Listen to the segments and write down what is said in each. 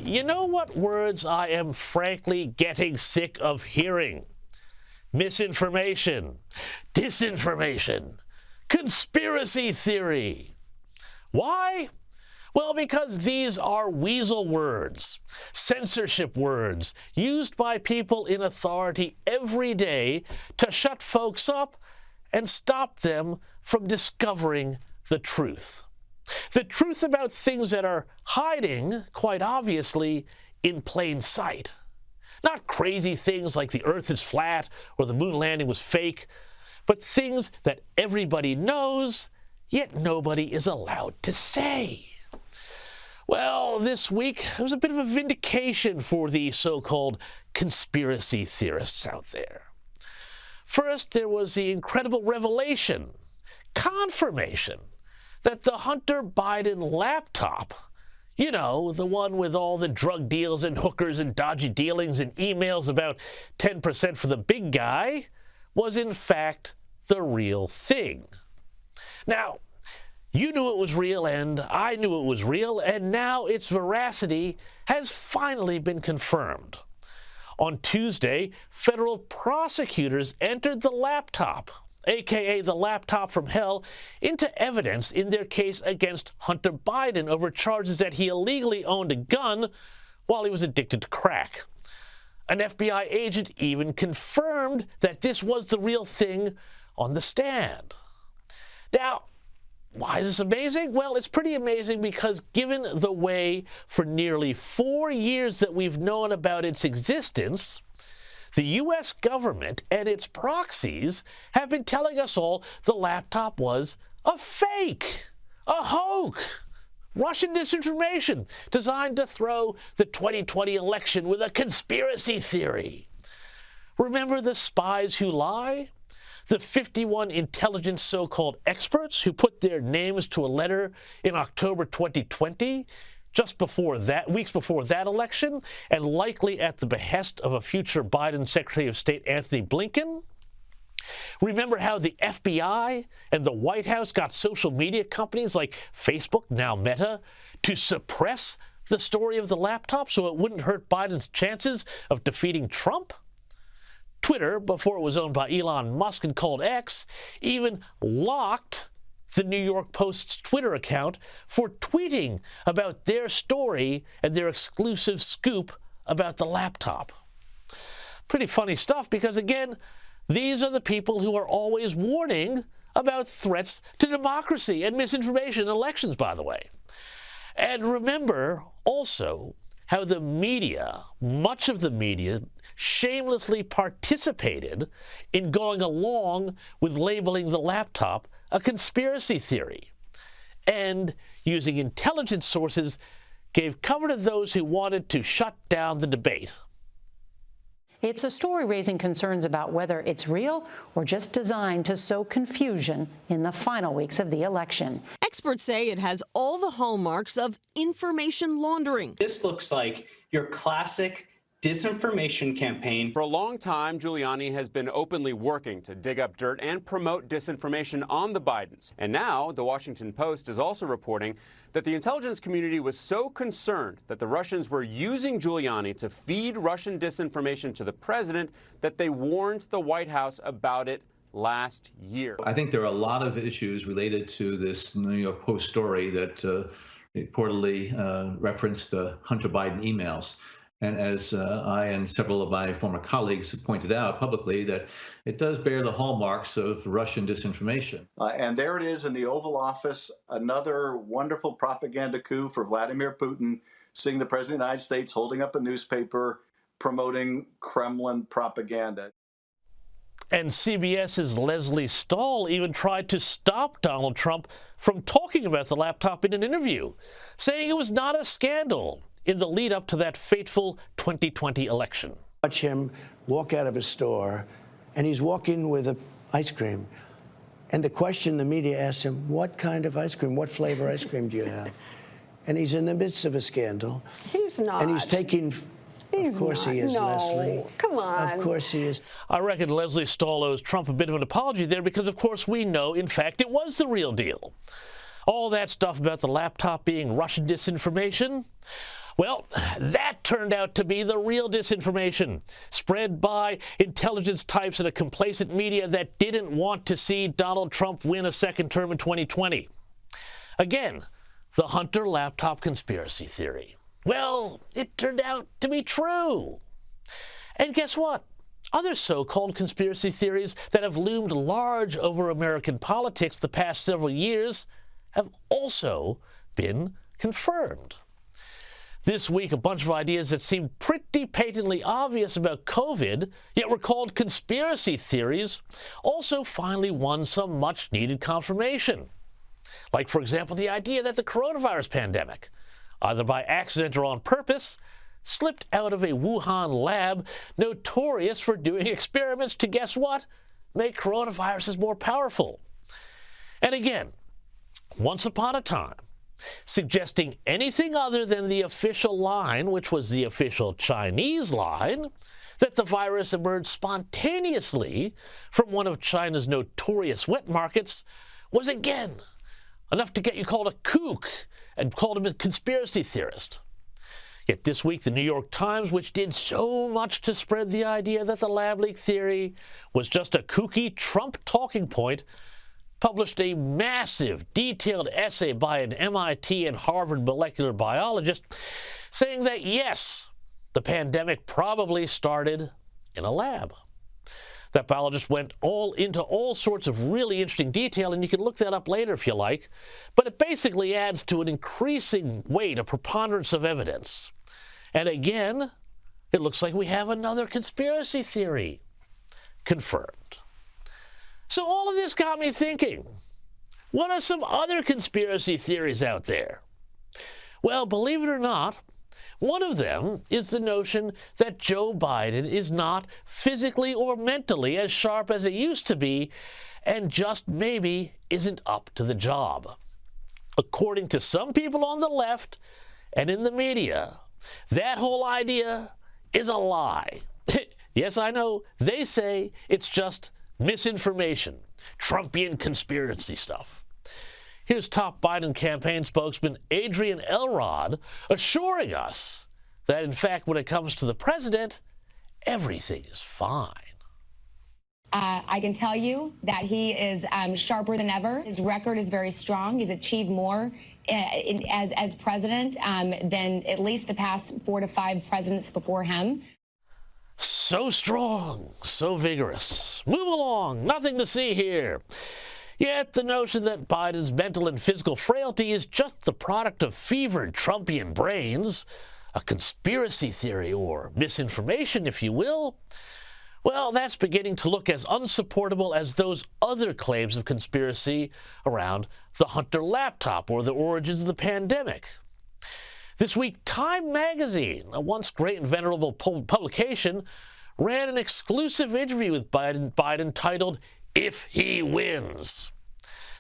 You know what words I am frankly getting sick of hearing? Misinformation, disinformation, conspiracy theory. Why? Well, because these are weasel words, censorship words, used by people in authority every day to shut folks up and stop them from discovering the truth. The truth about things that are hiding, quite obviously, in plain sight. Not crazy things like the Earth is flat or the moon landing was fake, but things that everybody knows, yet nobody is allowed to say. Well, this week, there was a bit of a vindication for the so-called conspiracy theorists out there. First, there was the incredible revelation, confirmation, that the Hunter Biden laptop, you know, the one with all the drug deals and hookers and dodgy dealings and emails about 10% for the big guy, was in fact the real thing. Now, you knew it was real, and I knew it was real, and now its veracity has finally been confirmed. On Tuesday, federal prosecutors entered the laptop, aka the laptop from hell, into evidence in their case against Hunter Biden over charges that he illegally owned a gun while he was addicted to crack. An FBI agent even confirmed that this was the real thing on the stand. Now, why is this amazing? Well, it's pretty amazing because given the way for nearly 4 years that we've known about its existence, the U.S. government and its proxies have been telling us all the laptop was a fake, a hoax, Russian disinformation designed to throw the 2020 election with a conspiracy theory. Remember the spies who lie? The 51 intelligence so-called experts who put their names to a letter in October 2020, weeks before that election, and likely at the behest of a future Biden Secretary of State Anthony Blinken? Remember how the FBI and the White House got social media companies like Facebook, now Meta, to suppress the story of the laptop so it wouldn't hurt Biden's chances of defeating Trump? Twitter, before it was owned by Elon Musk and called X, even locked the New York Post's Twitter account for tweeting about their story and their exclusive scoop about the laptop. Pretty funny stuff because, again, these are the people who are always warning about threats to democracy and misinformation in elections, by the way. And remember also how the media, much of the media, shamelessly participated in going along with labeling the laptop a conspiracy theory, and using intelligence sources gave cover to those who wanted to shut down the debate. It's a story raising concerns about whether it's real or just designed to sow confusion in the final weeks of the election. Experts say it has all the hallmarks of information laundering. This looks like your classic disinformation campaign. For a long time, Giuliani has been openly working to dig up dirt and promote disinformation on the Bidens. And now, the Washington Post is also reporting that the intelligence community was so concerned that the Russians were using Giuliani to feed Russian disinformation to the president that they warned the White House about it last year. I think there are a lot of issues related to this New York Post story that reportedly referenced the Hunter Biden emails. And as I and several of my former colleagues have pointed out publicly, that it does bear the hallmarks of Russian disinformation. And there it is in the Oval Office, another wonderful propaganda coup for Vladimir Putin, seeing the President of the United States holding up a newspaper promoting Kremlin propaganda. And CBS's Leslie Stahl even tried to stop Donald Trump from talking about the laptop in an interview, saying it was not a scandal in the lead up to that fateful 2020 election. Watch him walk out of a store, and he's walking with an ice cream. And the question the media asks him, what kind of ice cream, what flavor ice cream do you have? And he's in the midst of a scandal. He's not. And he's taking... Of course he is, no. Leslie. Come on. Of course he is. I reckon Leslie Stahl owes Trump a bit of an apology there because, of course, we know, in fact, it was the real deal. All that stuff about the laptop being Russian disinformation, Well, that turned out to be the real disinformation, spread by intelligence types in a complacent media that didn't want to see Donald Trump win a second term in 2020. Again, the Hunter laptop conspiracy theory. Well, it turned out to be true. And guess what? Other so-called conspiracy theories that have loomed large over American politics the past several years have also been confirmed. This week, a bunch of ideas that seemed pretty patently obvious about COVID, yet were called conspiracy theories, also finally won some much-needed confirmation. Like, for example, the idea that the coronavirus pandemic, either by accident or on purpose, slipped out of a Wuhan lab notorious for doing experiments to, guess what, make coronaviruses more powerful. And again, once upon a time, suggesting anything other than the official line, which was the official Chinese line, that the virus emerged spontaneously from one of China's notorious wet markets, was again enough to get you called a kook and called him a conspiracy theorist. Yet this week, the New York Times, which did so much to spread the idea that the lab leak theory was just a kooky Trump talking point, published a massive, detailed essay by an MIT and Harvard molecular biologist saying that, yes, the pandemic probably started in a lab. That biologist went into all sorts of really interesting detail, and you can look that up later if you like, but it basically adds to an increasing weight, a preponderance of evidence. And again, it looks like we have another conspiracy theory confirmed. So all of this got me thinking, what are some other conspiracy theories out there? Well, believe it or not, one of them is the notion that Joe Biden is not physically or mentally as sharp as he used to be and just maybe isn't up to the job. According to some people on the left and in the media, that whole idea is a lie. Yes, I know, they say it's just misinformation, Trumpian conspiracy stuff. Here's top Biden campaign spokesman Adrian Elrod assuring us that, in fact, when it comes to the president, everything is fine. I can tell you that he is sharper than ever. His record is very strong. He's achieved more as president than at least the past 4 to 5 presidents before him. So strong, so vigorous. Move along, nothing to see here. Yet the notion that Biden's mental and physical frailty is just the product of fevered Trumpian brains, a conspiracy theory or misinformation, if you will, well, that's beginning to look as unsupportable as those other claims of conspiracy around the Hunter laptop or the origins of the pandemic. This week, Time magazine, a once great and venerable publication, ran an exclusive interview with Biden titled, "If He Wins."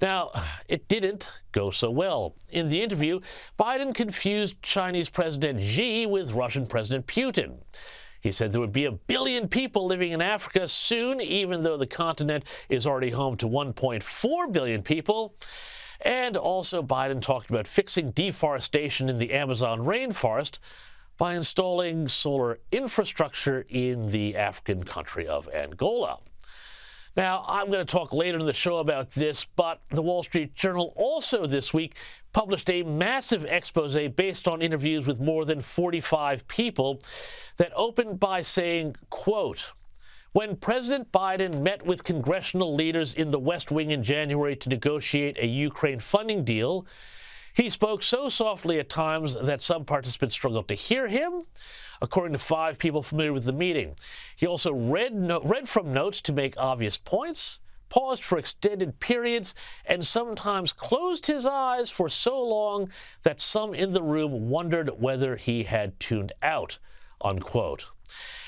Now, it didn't go so well. In the interview, Biden confused Chinese President Xi with Russian President Putin. He said there would be 1 billion people living in Africa soon, even though the continent is already home to 1.4 billion people. And also, Biden talked about fixing deforestation in the Amazon rainforest by installing solar infrastructure in the African country of Angola. Now, I'm going to talk later in the show about this, but the Wall Street Journal also this week published a massive expose based on interviews with more than 45 people that opened by saying, quote, "When President Biden met with congressional leaders in the West Wing in January to negotiate a Ukraine funding deal, he spoke so softly at times that some participants struggled to hear him," according to 5 people familiar with the meeting. He also read from notes to make obvious points, paused for extended periods, and sometimes closed his eyes for so long that some in the room wondered whether he had tuned out, unquote.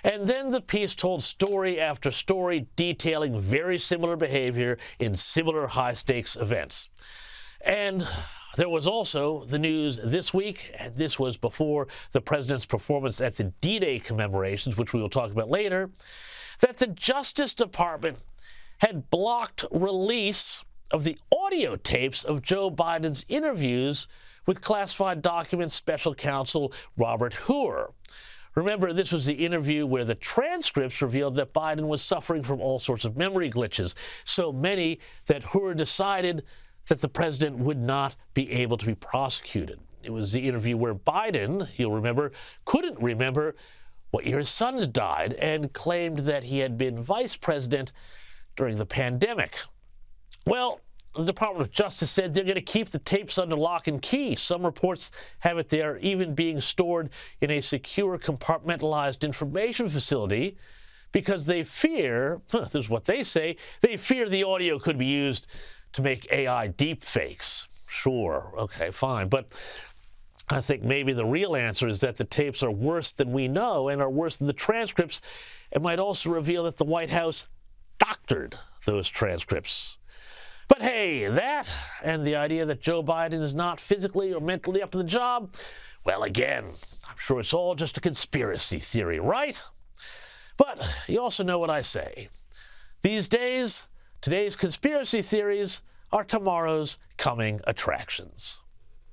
And then the piece told story after story detailing very similar behavior in similar high-stakes events. And there was also the news this week, and this was before the president's performance at the D-Day commemorations, which we will talk about later, that the Justice Department had blocked release of the audio tapes of Joe Biden's interviews with classified documents special counsel Robert Hur. Remember, this was the interview where the transcripts revealed that Biden was suffering from all sorts of memory glitches, so many that Hur decided that the president would not be able to be prosecuted. It was the interview where Biden, you'll remember, couldn't remember what year his son had died and claimed that he had been vice president during the pandemic. Well, the Department of Justice said they're going to keep the tapes under lock and key. Some reports have it they are even being stored in a secure, compartmentalized information facility because they fear, this is what they say, they fear the audio could be used to make AI deepfakes. Sure, okay, fine. But I think maybe the real answer is that the tapes are worse than we know and are worse than the transcripts. It might also reveal that the White House doctored those transcripts. But hey, that and the idea that Joe Biden is not physically or mentally up to the job, well, again, I'm sure it's all just a conspiracy theory, right? But you also know what I say. These days, today's conspiracy theories are tomorrow's coming attractions.